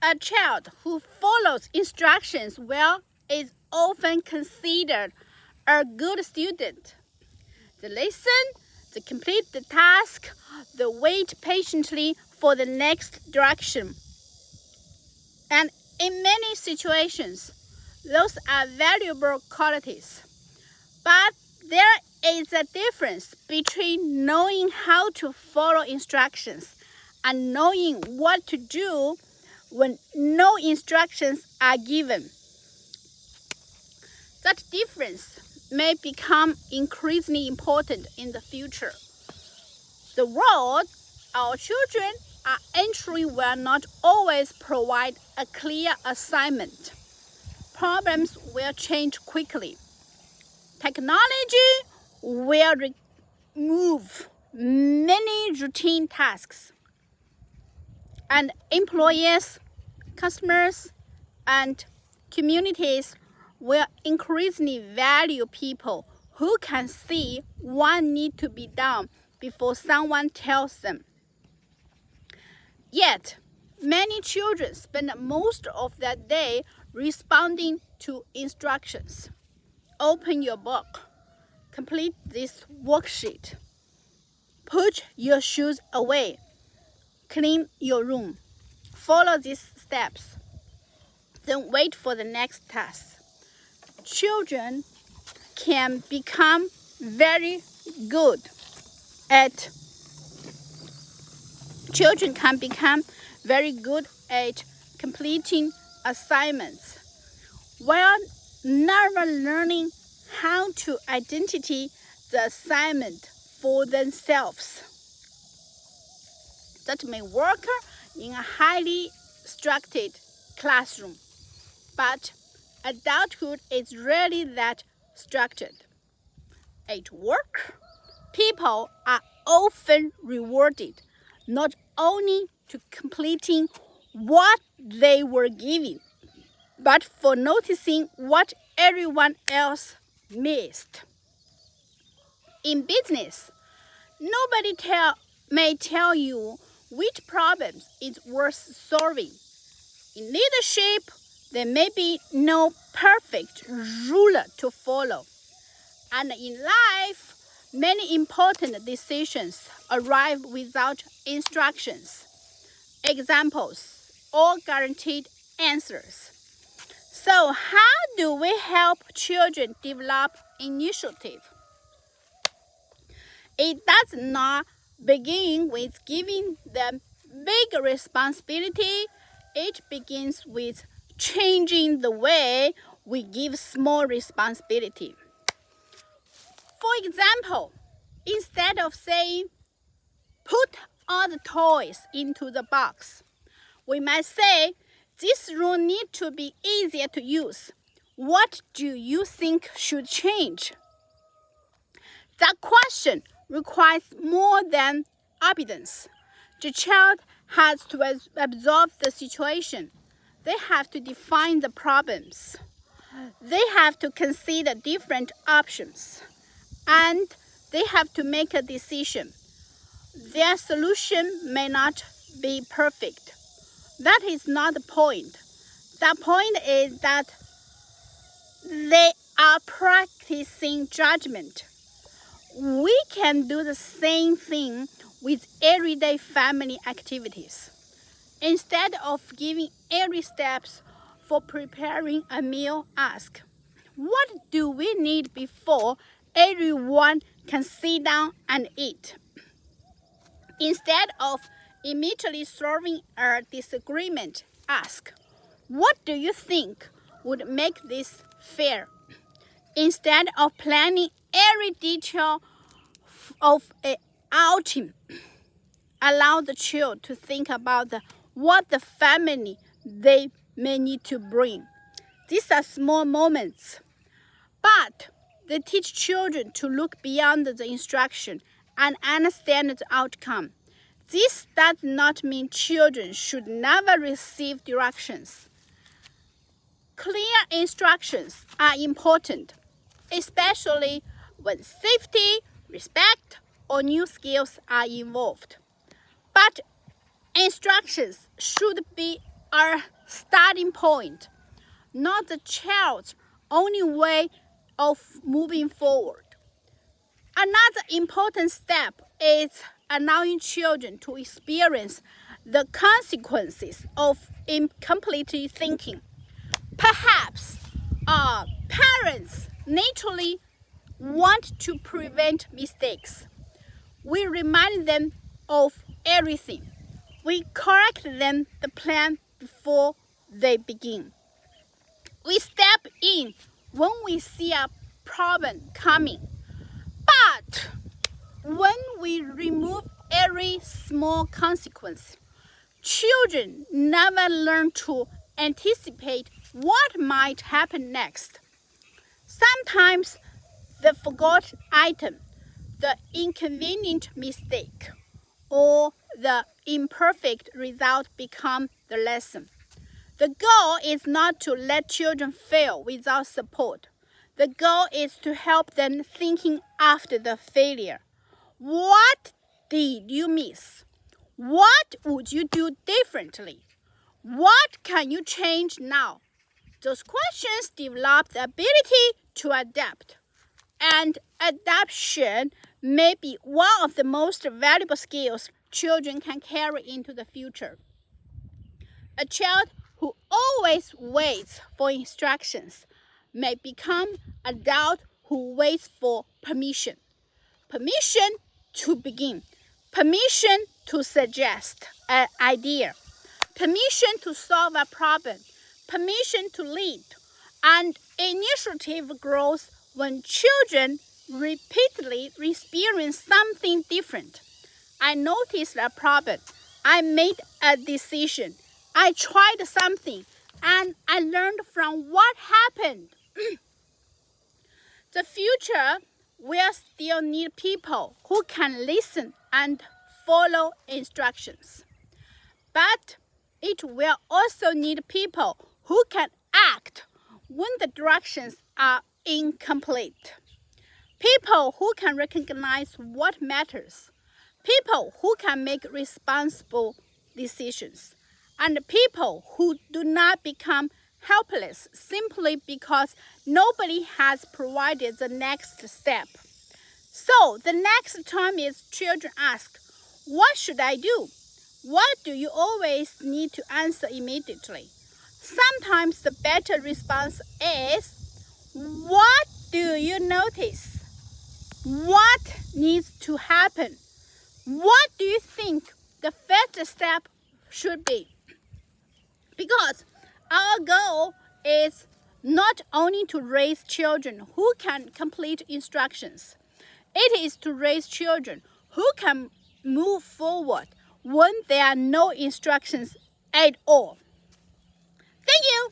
A child who follows instructions well is often considered a good student. They listen, they complete the task, they wait patiently for the next direction. And in many situations, those are valuable qualities. But there is a difference between knowing how to follow instructions and knowing what to do when no instructions are given. That difference may become increasingly important in the future. The world our children are entering will not always provide a clear assignment. Problems will change quickly. Technology will remove many routine tasks, and employees, customers, and communities will increasingly value people who can see what needs to be done before someone tells them. Yet, many children spend most of their day responding to instructions. Open your book. Complete this worksheet. Put your shoes away. Clean your room. Follow these steps. Then wait for the next task. Children can become very good at completing assignments while never learning how to identify the assignment for themselves. That may work in a highly structured classroom, but adulthood is rarely that structured. At work, people are often rewarded not only to completing what they were given, but for noticing what everyone else missed. In business, nobody may tell you which problems is worth solving. In leadership, there may be no perfect ruler to follow. And in life, many important decisions arrive without instructions, examples, or guaranteed answers. So, how do we help children develop initiative? It does not begin with giving them big responsibility. It begins with changing the way we give small responsibility. For example, instead of saying, put all the toys into the box, we might say, this room needs to be easier to use. What do you think should change? That question requires more than obedience. The child has to absorb the situation. They have to define the problems. They have to consider different options. And they have to make a decision. Their solution may not be perfect. That is not the point. The point is that they are practicing judgment. We can do the same thing with everyday family activities. Instead of giving every steps for preparing a meal, ask, what do we need before everyone can sit down and eat? Instead of immediately solving a disagreement, ask, what do you think would make this fair? Instead of planning every detail of an outing, allow the child to think about what the family they may need to bring. These are small moments, but they teach children to look beyond the instruction and understand the outcome. This does not mean children should never receive directions. Clear instructions are important, especially when safety, respect, or new skills are involved. But instructions should be a starting point, not the child's only way of moving forward. Another important step is allowing children to experience the consequences of incomplete thinking. Perhaps parents naturally want to prevent mistakes. We remind them of everything. We correct them the plan before they begin. We step in when we see a problem coming. But when we remove every small consequence, children never learn to anticipate what might happen next. Sometimes the forgotten item, the inconvenient mistake, or the imperfect result become the lesson. The goal is not to let children fail without support. The goal is to help them thinking after the failure. What did you miss? What would you do differently? What can you change now? Those questions develop the ability to adapt. And adaptation may be one of the most valuable skills children can carry into the future. A child who always waits for instructions may become an adult who waits for permission. Permission to begin. Permission to suggest an idea. Permission to solve a problem. Permission to lead. And initiative grows when children repeatedly experience something different. I noticed a problem. I made a decision. I tried something and I learned from what happened. The future will still need people who can listen and follow instructions. But it will also need people who can act when the directions are incomplete. People who can recognize what matters. People who can make responsible decisions. And people who do not become helpless simply because nobody has provided the next step. So the next time is children ask, what should I do? What do you always need to answer immediately? Sometimes the better response is, what do you notice? What needs to happen? What do you think the first step should be? Because our goal is not only to raise children who can complete instructions, it is to raise children who can move forward when there are no instructions at all. Thank you.